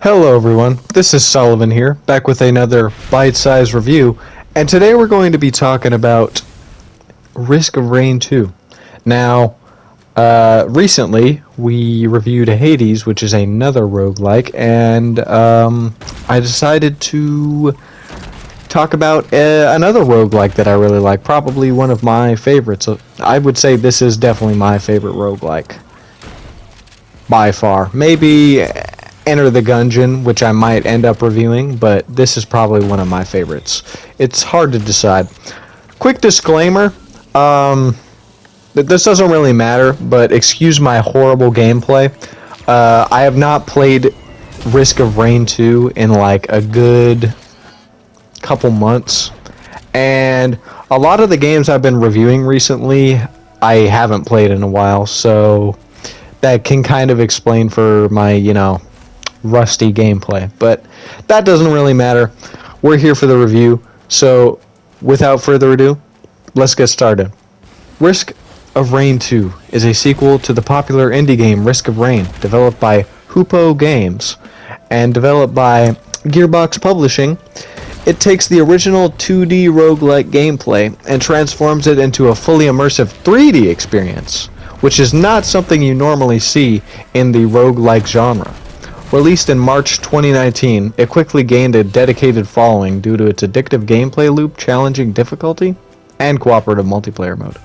Hello everyone, this is Sullivan here, back with another bite-sized review, and today we're going to be talking about Risk of Rain 2. Now, recently we reviewed Hades, which is another roguelike, and I decided to talk about another roguelike that I really like, probably one of my favorites. I would say this is definitely my favorite roguelike. By far. Maybe Enter the Gungeon, which I might end up reviewing, but this is probably one of my favorites. It's hard to decide. Quick disclaimer, this doesn't really matter, but excuse my horrible gameplay. I have not played Risk of Rain 2 in like a good couple months, and a lot of the games I've been reviewing recently I haven't played in a while, so that can kind of explain for my, rusty gameplay. But that doesn't really matter. We're here for the review, so without further ado, let's get started. Risk of Rain 2 is a sequel to the popular indie game Risk of Rain, developed by Hoopo Games and developed by Gearbox Publishing. It takes the original 2D roguelike gameplay and transforms it into a fully immersive 3D experience, which is not something you normally see in the roguelike genre. Released in March 2019, it quickly gained a dedicated following due to its addictive gameplay loop, challenging difficulty, and cooperative multiplayer mode.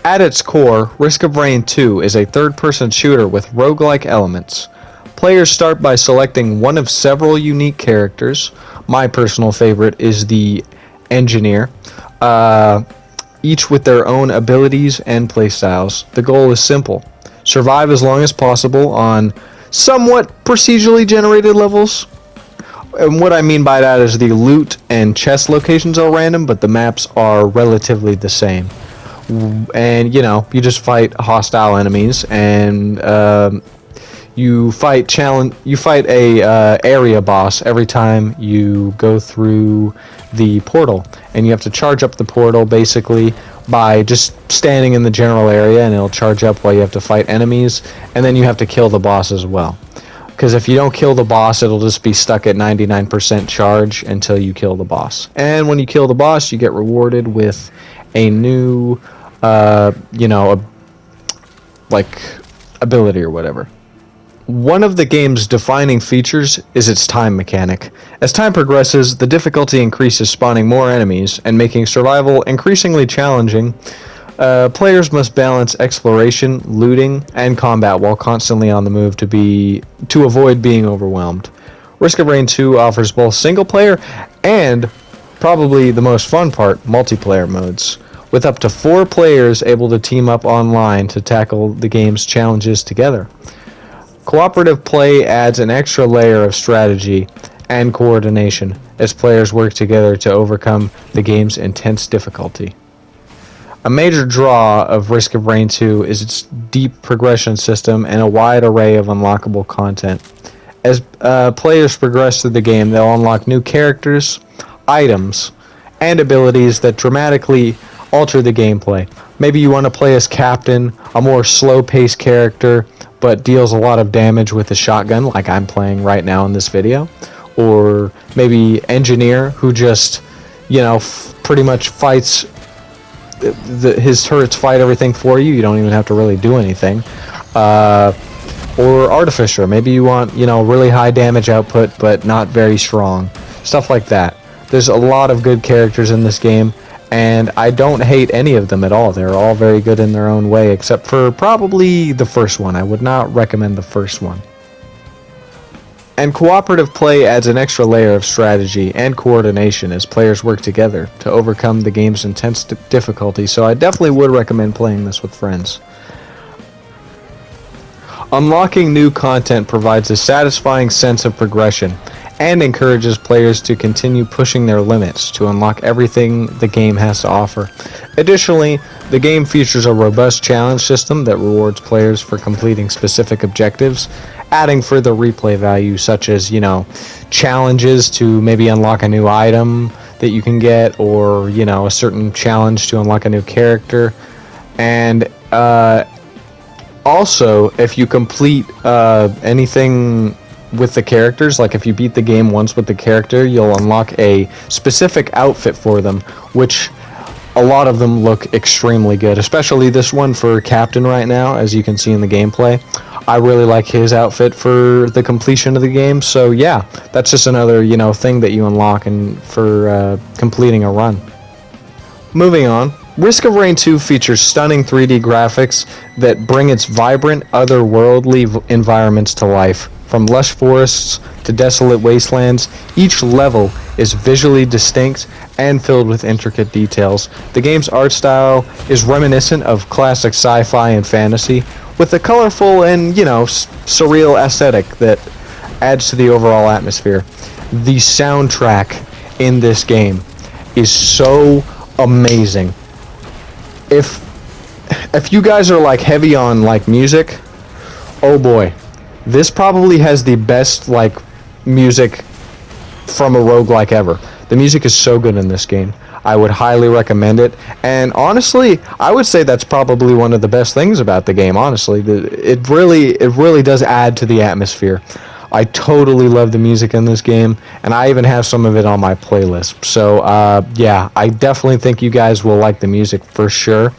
At its core, Risk of Rain 2 is a third-person shooter with roguelike elements. Players start by selecting one of several unique characters. My personal favorite is the Engineer, each with their own abilities and playstyles. The goal is simple: survive as long as possible on somewhat procedurally generated levels. And what I mean by that is the loot and chest locations are random, but the maps are relatively the same. And you just fight hostile enemies, and you fight a area boss every time you go through the portal, and you have to charge up the portal basically by just standing in the general area, and it'll charge up while you have to fight enemies, and then you have to kill the boss as well. Because if you don't kill the boss, it'll just be stuck at 99% charge until you kill the boss. And when you kill the boss, you get rewarded with a new, ability or whatever. One of the game's defining features is its time mechanic. As time progresses, the difficulty increases, spawning more enemies and making survival increasingly challenging. Players must balance exploration, looting, and combat while constantly on the move to avoid being overwhelmed. Risk of Rain 2 offers both single-player and, probably the most fun part, multiplayer modes, with up to 4 players able to team up online to tackle the game's challenges together. Cooperative play adds an extra layer of strategy and coordination as players work together to overcome the game's intense difficulty. A major draw of Risk of Rain 2 is its deep progression system and a wide array of unlockable content. As players progress through the game, they'll unlock new characters, items, and abilities that dramatically alter the gameplay. Maybe you want to play as Captain, a more slow-paced character, but deals a lot of damage with a shotgun, like I'm playing right now in this video. Or maybe Engineer, who just, pretty much fights, his turrets fight everything for you. You don't even have to really do anything. Or Artificer, maybe you want, really high damage output, but not very strong. Stuff like that. There's a lot of good characters in this game, and I don't hate any of them at all. They're all very good in their own way, except for probably the first one. I would not recommend the first one. And cooperative play adds an extra layer of strategy and coordination as players work together to overcome the game's intense difficulty, so I definitely would recommend playing this with friends. Unlocking new content provides a satisfying sense of progression and encourages players to continue pushing their limits to unlock everything the game has to offer. Additionally, the game features a robust challenge system that rewards players for completing specific objectives, adding further replay value, such as, challenges to maybe unlock a new item that you can get, or, a certain challenge to unlock a new character. And also, if you complete anything with the characters. Like if you beat the game once with the character, you'll unlock a specific outfit for them, which a lot of them look extremely good, especially this one for Captain right now, as you can see in the gameplay. I really like his outfit for the completion of the game, so yeah, that's just another, thing that you unlock for completing a run. Moving on, Risk of Rain 2 features stunning 3D graphics that bring its vibrant, otherworldly environments to life. From lush forests to desolate wastelands, each level is visually distinct and filled with intricate details. The game's art style is reminiscent of classic sci-fi and fantasy, with a colorful and, surreal aesthetic that adds to the overall atmosphere. The soundtrack in this game is so amazing. If you guys are like heavy on like music, oh boy, this probably has the best like music from a roguelike ever. The music is so good in this game. I would highly recommend it, and honestly, I would say that's probably one of the best things about the game. Honestly, it really does add to the atmosphere. I totally love the music in this game, and I even have some of it on my playlist. So yeah, I definitely think you guys will like the music for sure,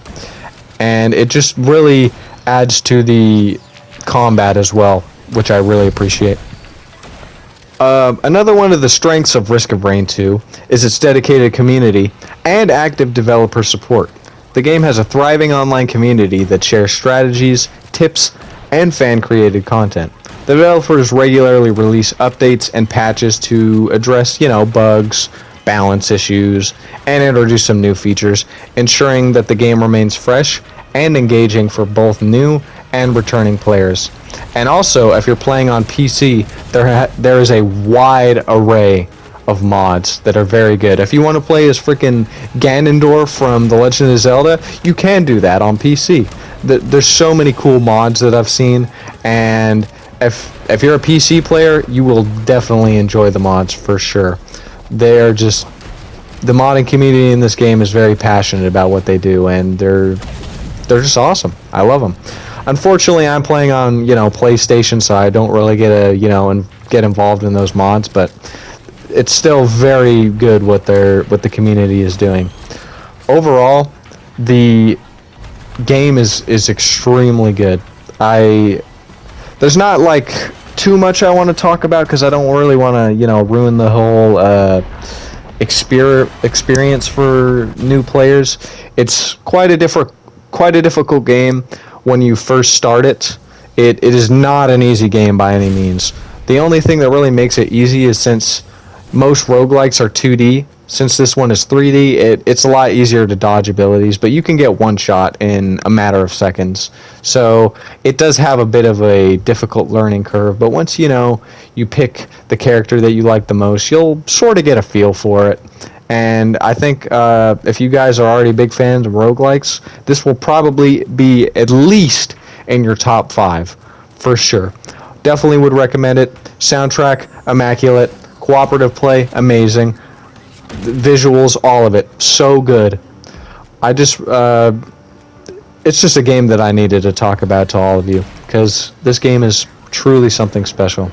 and it just really adds to the combat as well, which I really appreciate. Another one of the strengths of Risk of Rain 2 is its dedicated community and active developer support. The game has a thriving online community that shares strategies, tips, and fan-created content. The developers regularly release updates and patches to address, bugs, balance issues, and introduce some new features, ensuring that the game remains fresh and engaging for both new and returning players. And also, if you're playing on PC, there is a wide array of mods that are very good. If you want to play as freaking Ganondorf from The Legend of Zelda, you can do that on PC. There's so many cool mods that I've seen, and if you're a PC player, you will definitely enjoy the mods for sure. The modding community in this game is very passionate about what they do, and they're just awesome. I love them. Unfortunately, I'm playing on, PlayStation, so I don't really get involved in those mods, but it's still very good what the community is doing. Overall, the game is extremely good. There's not like too much I want to talk about because I don't really want to, ruin the whole experience for new players. It's quite a difficult game when you first start it. It is not an easy game by any means. The only thing that really makes it easy is since most roguelikes are 2D, since this one is 3D, it's a lot easier to dodge abilities, but you can get one shot in a matter of seconds. So it does have a bit of a difficult learning curve, but once you pick the character that you like the most, you'll sort of get a feel for it. And I think if you guys are already big fans of roguelikes, this will probably be at least in your top 5, for sure. Definitely would recommend it. Soundtrack, immaculate. Cooperative play, amazing. Visuals, all of it, so good. It's just a game that I needed to talk about to all of you, because this game is truly something special.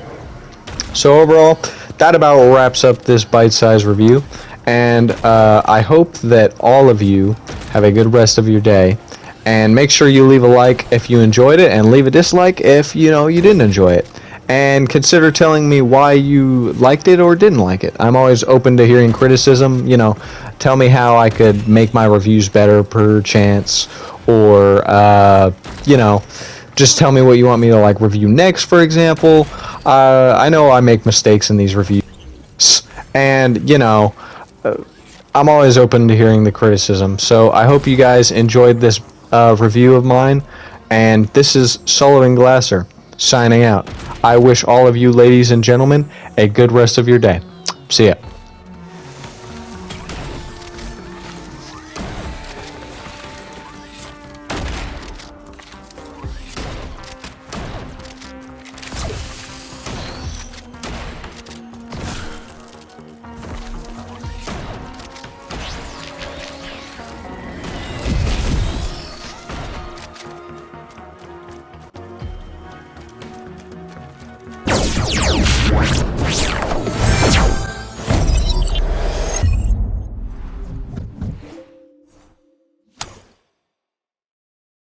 So overall, that about wraps up this bite-sized review. And I hope that all of you have a good rest of your day. And make sure you leave a like if you enjoyed it, and leave a dislike if you didn't enjoy it. And consider telling me why you liked it or didn't like it. I'm always open to hearing criticism. Tell me how I could make my reviews better per chance, or just tell me what you want me to like review next, for example. I know I make mistakes in these reviews, and I'm always open to hearing the criticism. So I hope you guys enjoyed this review of mine, and this is Sullivan Glasser signing out. I wish all of you ladies and gentlemen a good rest of your day. See ya. You Bye.